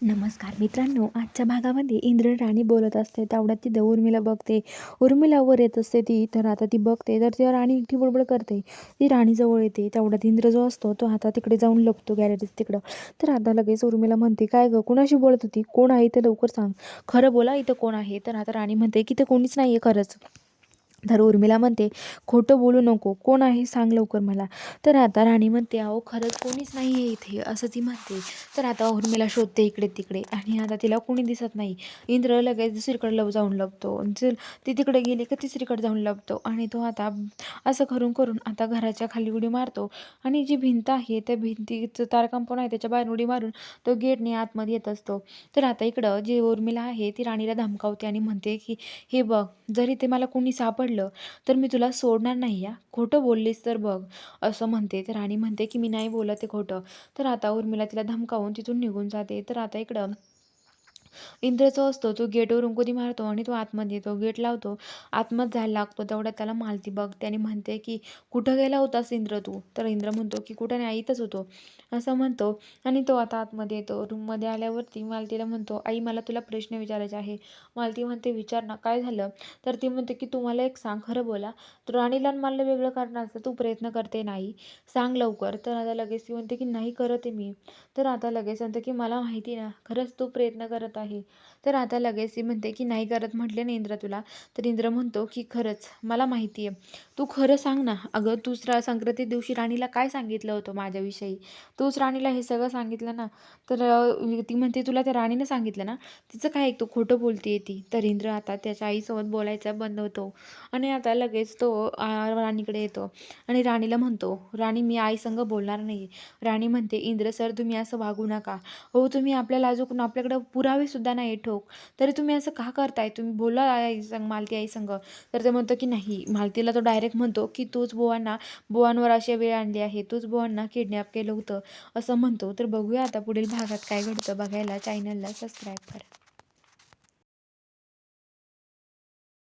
नमस्कार मित्रांनो, आजच्या भागामध्ये इंद्र राणी बोलत असते तेवढ्यात तिथं उर्मिला बघते. उर्मिला वर येत असते ती, तर आता ती बघते तर ती राणी एकटी बडबड करते. ती राणी जवळ येते तेवढ्यात इंद्र जो असतो तो आता तिकडे जाऊन लपतो गॅलरीत तिकडं. तर आता लगेच उर्मिला म्हणते, काय गं कुणाशी बोलत होती? कोण आहे ते लवकर सांग. खरं बोला, इथं कोण आहे? तर आता राणी म्हणते की ते कोणीच नाही आहे खरंच. तर उर्मिला म्हणते, खोटं बोलू नको, कोण आहे सांग लवकर मला. तर आता राणी म्हणते, अहो खरंच कोणीच नाही आहे इथे, असं ती म्हणते. तर आता उर्मिला शोधते इकडे तिकडे आणि आता तिला कोणी दिसत नाही. इंद्र लगेच दुसरीकडे जाऊन लपतो. जर ती तिकडे गेली का तिसरीकडे जाऊन लपतो आणि तो आता असं करून करून आता घराच्या खाली उडी मारतो आणि जी भिंत आहे त्या भिंतीचं तारकांपण आहे त्याच्या बाहेर उडी मारून तो गेटने आतमध्ये येत असतो. तर आता इकडं जी उर्मिला आहे ती राणीला धमकावते आणि म्हणते की, हे बघ, जरी ते मला कोणी सापडलं तर मी तुला सोडणार नाही या, खोटं बोललीस तर बघ, असं म्हणते. तर राणी म्हणते की मी नाही बोलत आहे खोटं. तर आता उर्मिला तिला धमकावून तिथून निघून जाते. तर आता इकडं इंद्र जो असतो तो गेटवरून कुदी मारतो आणि तो आतमध्ये येतो, गेट लावतो, आतमध्ये जायला लागतो. तेवढ्यात त्याला मालती बघते आणि म्हणते की, कुठं गेला होतास इंद्र तू? तर इंद्र म्हणतो की, कुठं नाही, इथंच होतो, असं म्हणतो. आणि तो आता आतमध्ये येतो. रूममध्ये आल्यावरती मालतीला म्हणतो, आई मला तुला प्रश्न विचारायचा आहे. मालती म्हणते, विचार ना, काय झालं? तर ती म्हणते की, तू मला एक सांग, खरं बोला, तर राणीला आणि मला वेगळं करण्याचा तू प्रयत्न करते नाही, सांग लवकर. तर आता लगेच ती म्हणते की, नाही करत आहे मी. तर आता लगेच म्हणते की, मला माहिती ना खरंच तू प्रयत्न करत आहे. तर आता लगेच ती म्हणते की, नाही करत म्हटले ना इंद्र तुला. तर इंद्र म्हणतो की, खरंच मला माहिती आहे, तू खरं सांग ना. अगं तूच संक्रांती दिवशी राणीला काय सांगितलं होतं माझ्याविषयी? तूच राणीला हे सगळं सांगितलं ना. तर ती म्हणते, तुला त्या राणीनं सांगितलं ना, तिचं काय तू खोटं बोलते ती. तर इंद्र आता त्याच्या आईसोबत बोलायचा बंद होतो आणि आता लगेच तो राणीकडे येतो आणि राणीला म्हणतो, राणी मी आईसंग बोलणार नाही. राणी म्हणते, इंद्र सर तुम्ही असं वागू नका. हो तुम्ही आपल्याला अजून आपल्याकडं पुरावे सुद्धा नाही ठोक, तरी तुम्ही असं का करताय? तुम्ही बोला आई संग, मालती आई संग. तर ते म्हणतो की नाही. मालतीला तो डायरेक्ट म्हणतो की, तूच बुवांवर अशी वेळ आणली आहे, तूच बुवांना किडनॅप केलं होतं, असं म्हणतो. तर बघूया आता पुढील भागात काय घडतं. बघायला चॅनलला सबस्क्राईब करा.